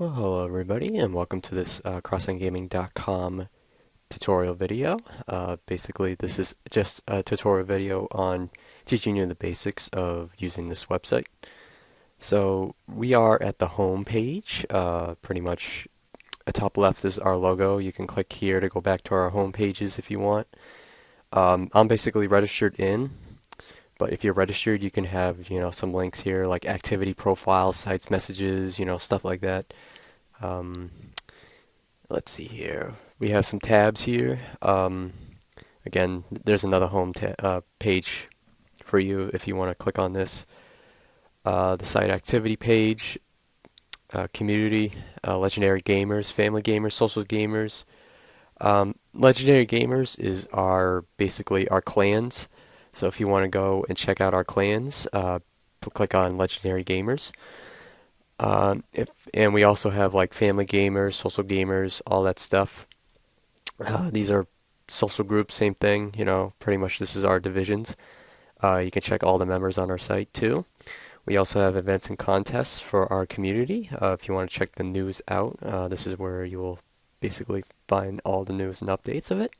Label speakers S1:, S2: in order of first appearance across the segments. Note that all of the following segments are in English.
S1: Well, hello everybody, and welcome to this CrossEyedGaming.com tutorial video. Basically, this is just a tutorial video on teaching you the basics of using this website. So we are at the home page. Pretty much, at top left is our logo. You can click here to go back to our home pages if you want. I'm basically registered in, but if you're registered, you can have some links here like activity profiles, sites, messages, stuff like that. Um, let's see here. We have some tabs here. Again, there's another home page for you if you want to click on this. The site activity page, community, legendary gamers, family gamers, social gamers. Legendary gamers is basically our clans. So if you want to go and check out our clans, click on legendary gamers. And we also have like family gamers, social gamers, all that stuff. These are social groups, same thing, pretty much this is our divisions. You can check all the members on our site too. We also have events and contests for our community. If you want to check the news out, this is where you will basically find all the news and updates of it.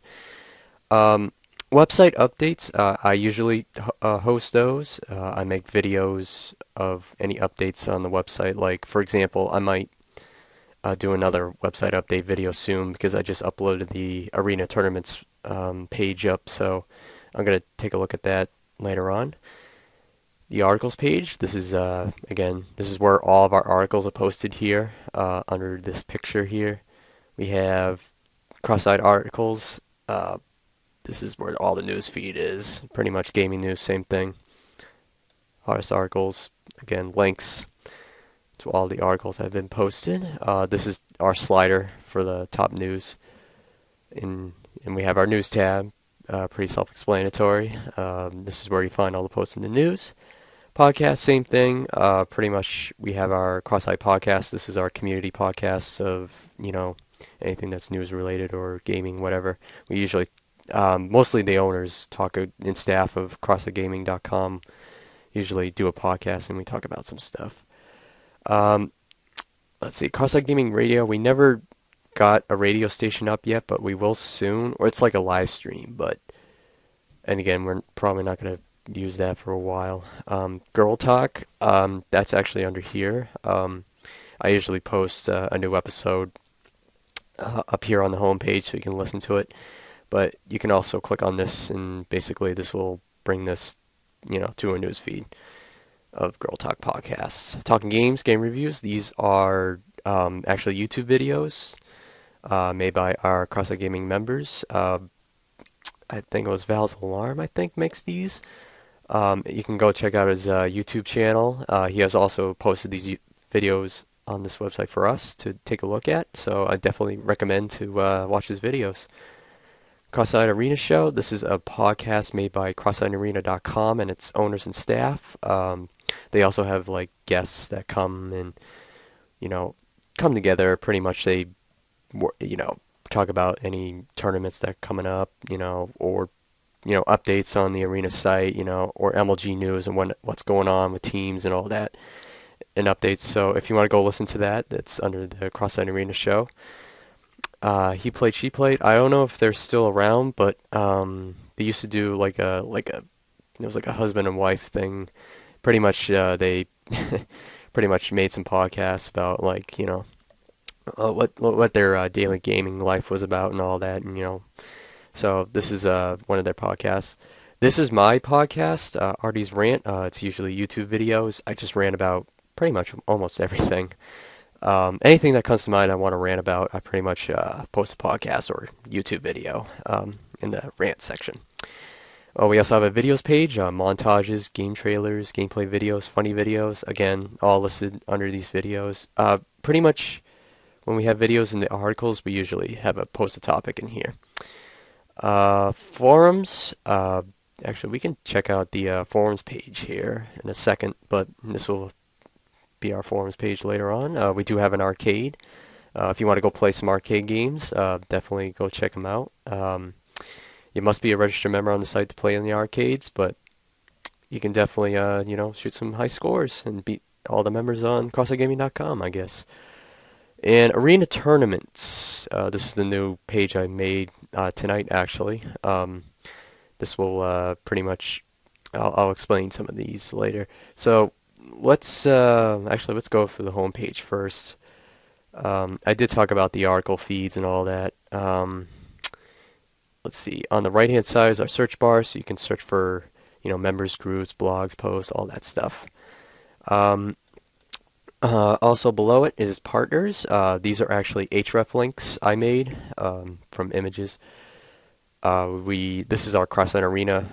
S1: Website updates, I usually host those. I make videos of any updates on the website. Like, for example, I might do another website update video soon because I just uploaded the Arena Tournaments page up, so I'm going to take a look at that later on. The articles page, this is, again, this is where all of our articles are posted here under this picture here. We have cross-eyed articles. This is where all the news feed is. Pretty much gaming news, same thing. Hottest articles, again, links to all the articles that have been posted. This is our slider for the top news. And we have our news tab, pretty self-explanatory. This is where you find all the posts in the news. Podcast, same thing. Pretty much we have our Cross-Eyed podcast. This is our community podcast of, anything that's news related or gaming, whatever. We usually mostly the owners talk and staff of CrossEyedGaming.com usually do a podcast and we talk about some stuff. Let's see, Cross-Eyed Gaming Radio. We never got a radio station up yet, but we will soon. Or it's like a live stream, and again, we're probably not going to use that for a while. Girl Talk, that's actually under here. I usually post a new episode up here on the home page so you can listen to it. But you can also click on this, and basically this will bring this, to a news feed of Girl Talk podcasts. Talking games, game reviews. These are actually YouTube videos made by our CrossEye Gaming members. I think it was Val's Alarm, makes these. You can go check out his YouTube channel. He has also posted these videos on this website for us to take a look at. So I definitely recommend to watch his videos. Cross-Eyed Arena Show. This is a podcast made by CrossEyedArena.com and its owners and staff. They also have like guests that come and come together. Pretty much they talk about any tournaments that are coming up, or updates on the arena site, or MLG news and what's going on with teams and all that and updates. So if you want to go listen to that, it's under the Cross-Eyed Arena Show. He Played, She Played. I don't know if they're still around, but they used to do it was like a husband and wife thing. Pretty much they pretty much made some podcasts about what their daily gaming life was about and all that, and so this is one of their podcasts. This is my podcast, Artie's Rant. It's usually YouTube videos. I just rant about pretty much almost everything. Anything that comes to mind I want to rant about, I pretty much post a podcast or YouTube video in the rant section. We also have a videos page, montages, game trailers, gameplay videos, funny videos. Again, all listed under these videos. Pretty much when we have videos in the articles, we usually have a post a topic in here. Forums. Actually, we can check out the forums page here in a second, but this will be our forums page later on. We do have an arcade. If you want to go play some arcade games, definitely go check them out. You must be a registered member on the site to play in the arcades, but you can definitely shoot some high scores and beat all the members on CrossEyedGaming.com, I guess. And arena tournaments. This is the new page I made tonight, actually. This will pretty much. I'll explain some of these later. So let's go through the home page first. I did talk about the article feeds and all that. Let's see. On the right-hand side is our search bar, so you can search for members, groups, blogs, posts, all that stuff. Um, Also below it is partners. These are actually href links I made from images. We This is our CrossEye Arena,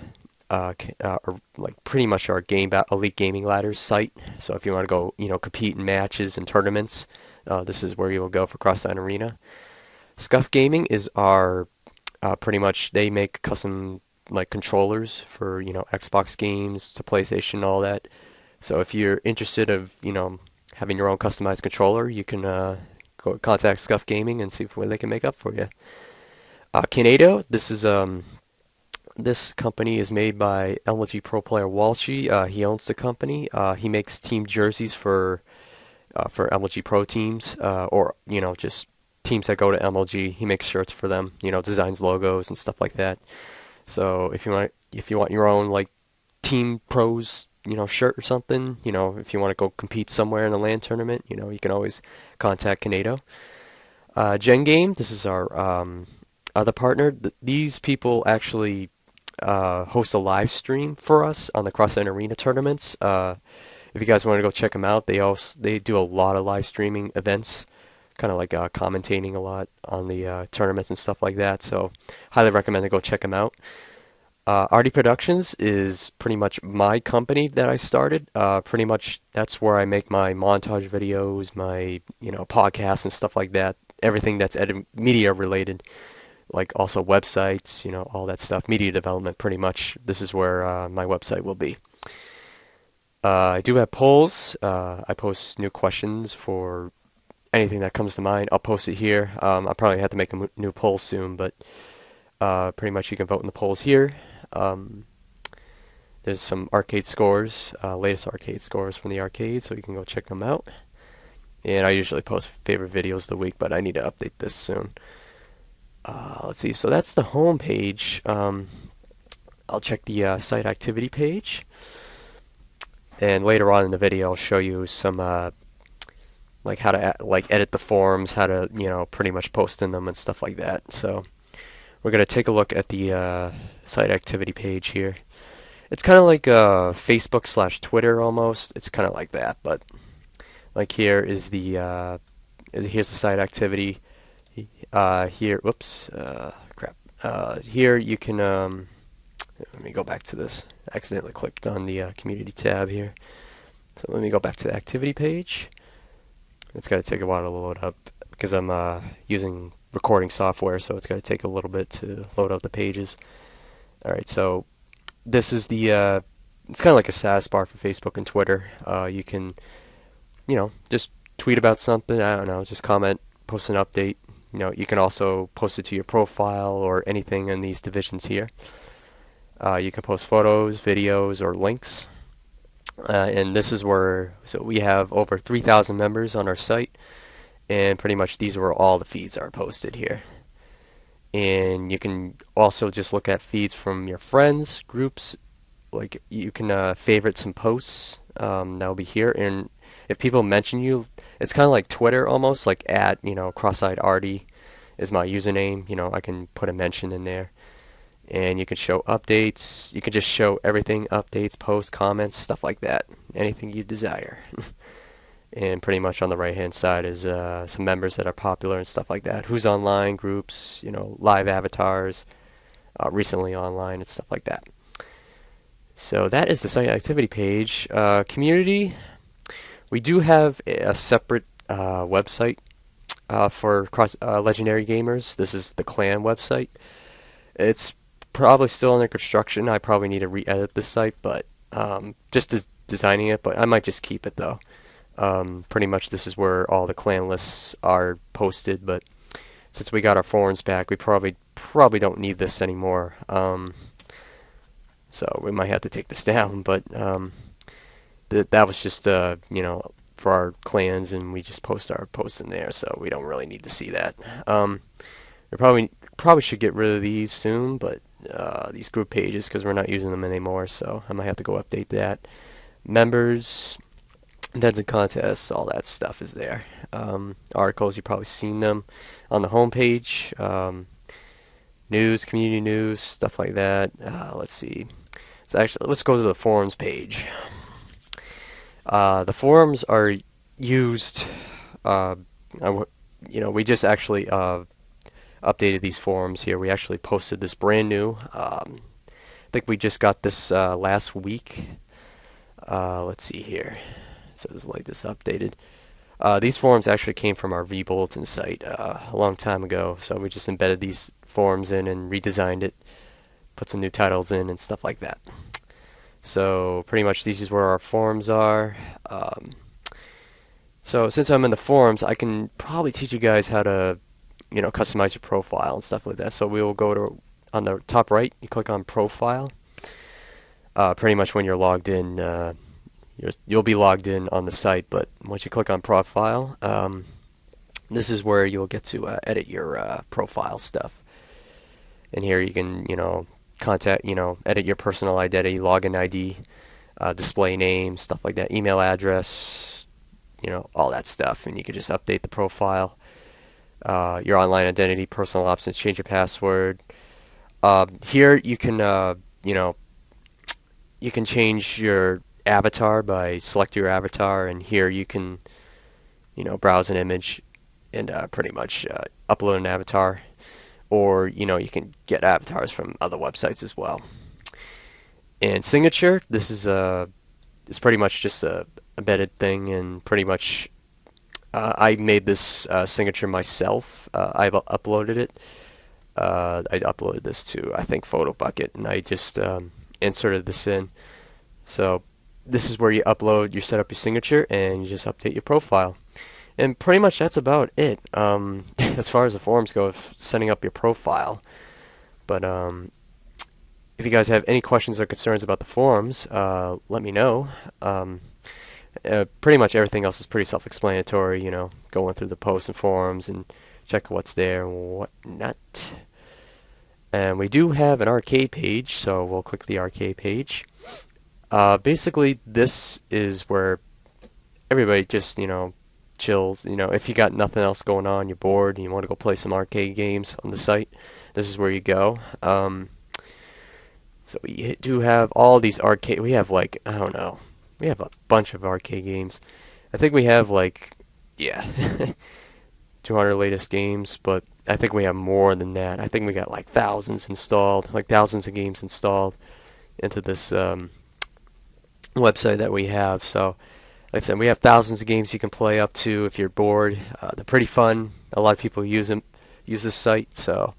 S1: or like pretty much our Elite Gaming Ladders site. So if you want to go, compete in matches and tournaments, this is where you will go for CrossEye Arena. Scuff Gaming is our pretty much they make custom like controllers for Xbox games to PlayStation, all that. So if you're interested of having your own customized controller, you can go contact Scuff Gaming and see what they can make up for you. Kanado, this company is made by LLG Pro player Walshy. He owns the company. He makes team jerseys for MLG Pro teams, or just teams that go to MLG. He makes shirts for them. Designs logos and stuff like that. So if you want your own like team pros shirt or something, if you want to go compete somewhere in a LAN tournament, you can always contact Kanado. Gen Game, this is our other partner. These people actually host a live stream for us on the CrossEye Arena tournaments. If you guys want to go check them out, they do a lot of live streaming events, kind of like commentating a lot on the tournaments and stuff like that. So highly recommend to go check them out. Arty Productions is pretty much my company that I started. Pretty much that's where I make my montage videos, my podcasts and stuff like that. Everything that's media related, like also websites, all that stuff, media development. Pretty much this is where my website will be. I do have polls. I post new questions for anything that comes to mind. I'll post it here. I'll probably have to make a new poll soon, but pretty much you can vote in the polls here. There's some arcade scores, latest arcade scores from the arcade, so you can go check them out. And I usually post favorite videos of the week, but I need to update this soon. Let's see, so that's the home page. I'll check the site activity page. And later on in the video, I'll show you some like how to edit the forms, how to pretty much post in them and stuff like that. So we're gonna take a look at the site activity page here. It's kind of like Facebook/Twitter almost. It's kind of like that, but like here is here's the site activity. Here, whoops, crap. Here you can let me go back to this. I accidentally clicked on the community tab here. So let me go back to the activity page. It's got to take a while to load up because I'm using recording software, so it's got to take a little bit to load up the pages. Alright, so this is the it's kind of like a status bar for Facebook and Twitter. You can just tweet about something, I don't know, just comment, post an update. You can also post it to your profile or anything in these divisions here. You can post photos, videos, or links. And this is so we have over 3,000 members on our site, and pretty much these are where all the feeds are posted here. And you can also just look at feeds from your friends, groups, like you can favorite some posts, that'll be here. And if people mention you, it's kind of like Twitter almost, like at, CrossEyedArty is my username. I can put a mention in there. And you can show updates. You can just show everything, updates, posts, comments, stuff like that. Anything you desire. And pretty much on the right-hand side is some members that are popular and stuff like that. Who's online, groups, live avatars, recently online, and stuff like that. So that is the site activity page. Community, we do have a separate website for Legendary Gamers. This is the clan website. It's probably still under construction. I probably need to re-edit this site, but just designing it. But I might just keep it though. Pretty much this is where all the clan lists are posted. But since we got our forums back, we probably don't need this anymore. So we might have to take this down. But that was just for our clans, and we just post our posts in there, so we don't really need to see that. We probably should get rid of these soon, but these group pages, because we're not using them anymore, so I might have to go update that. Members, events and contests, all that stuff is there. Articles, you've probably seen them on the homepage. News, community news, stuff like that. Let's see. So actually, let's go to the forums page. The forums are used. We just actually updated these forums here. We actually posted this brand new. I think we just got this last week. Let's see here. So it's like this updated. These forums actually came from our vBulletin site a long time ago. So we just embedded these forums in and redesigned it, put some new titles in and stuff like that. So pretty much this is where our forums are. So since I'm in the forums, I can probably teach you guys how to, customize your profile and stuff like that. So we will go to, on the top right, you click on profile. Pretty much when you're logged in, you'll be logged in on the site, but once you click on profile, this is where you'll get to edit your profile stuff. And here you can, edit your personal identity, login ID, display name, stuff like that, email address, all that stuff. And you can just update the profile, your online identity, personal options, change your password. Here you can, you can change your avatar by select your avatar, and here you can, browse an image and pretty much upload an avatar. Or, you can get avatars from other websites as well. And signature, this is it's pretty much just a embedded thing, and pretty much I made this signature myself. I've uploaded it. I uploaded this to, I think, PhotoBucket, and I just inserted this in. So this is where you upload, you set up your signature, and you just update your profile. And pretty much that's about it, as far as the forums go, setting up your profile. But if you guys have any questions or concerns about the forums, let me know. Pretty much everything else is pretty self-explanatory, going through the posts and forums and check what's there and whatnot. And we do have an arcade page, so we'll click the arcade page. Basically, this is where everybody just, chills. If you got nothing else going on, you're bored, and you want to go play some arcade games on the site, this is where you go. So we do have all these arcade. We have I don't know. We have a bunch of arcade games. I think we have 200 latest games, but I think we have more than that. I think we got thousands installed, thousands of games installed into this website that we have. So like I said, we have thousands of games you can play up to if you're bored. They're pretty fun. A lot of people use this site. So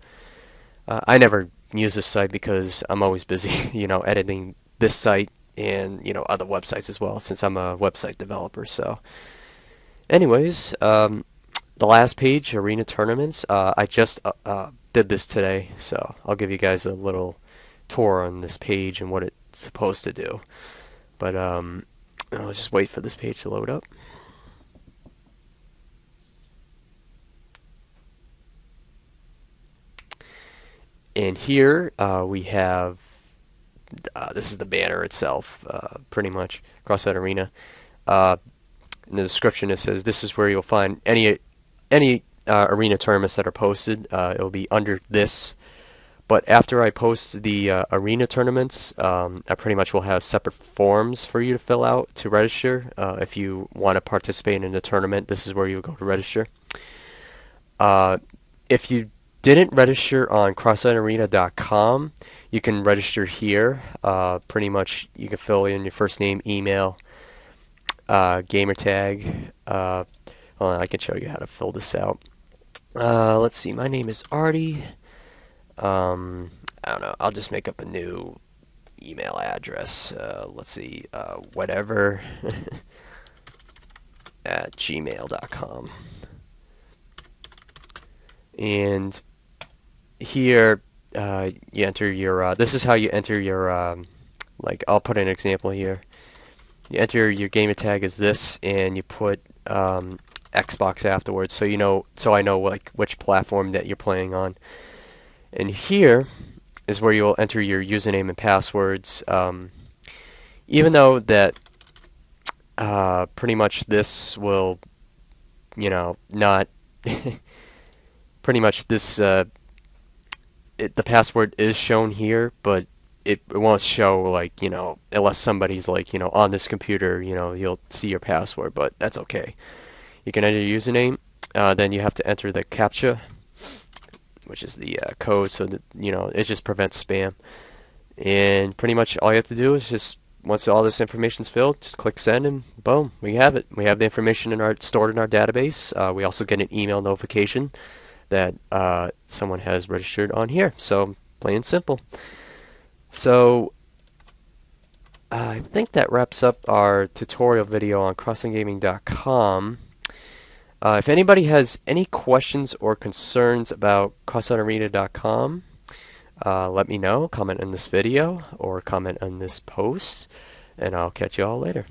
S1: I never use this site because I'm always busy, editing this site and other websites as well, since I'm a website developer. So, anyways, the last page, arena tournaments. I just did this today, so I'll give you guys a little tour on this page and what it's supposed to do. But I'll just wait for this page to load up. And here we have, this is the banner itself, pretty much, CrossEyed Arena. In the description it says this is where you'll find any arena tournaments that are posted. It'll be under this. But after I post the arena tournaments, I pretty much will have separate forms for you to fill out to register. If you want to participate in a tournament, this is where you go to register. If you didn't register on CrossEyedArena.com, you can register here. Pretty much you can fill in your first name, email, gamer tag. Hold on, I can show you how to fill this out. Let's see, my name is Arty. I don't know, I'll just make up a new email address. Let's see, whatever at gmail.com. And here you enter your, this is how you enter your, I'll put an example here. you enter your gamer tag as this, and you put Xbox afterwards, so so I know like which platform that you're playing on. And here is where you'll enter your username and passwords. Even though that pretty much this will, not pretty much this the password is shown here, but it won't show like unless somebody's like on this computer, you'll see your password, but that's okay. You can enter your username, then you have to enter the CAPTCHA, which is the code, so that it just prevents spam. And pretty much all you have to do is just once all this information is filled, just click send, and boom, we have it. We have the information stored in our database. We also get an email notification that someone has registered on here. So plain and simple. So I think that wraps up our tutorial video on CrossEyedGaming.com. If anybody has any questions or concerns about CrossEyedArena.com, let me know. Comment on this video or comment on this post, and I'll catch you all later.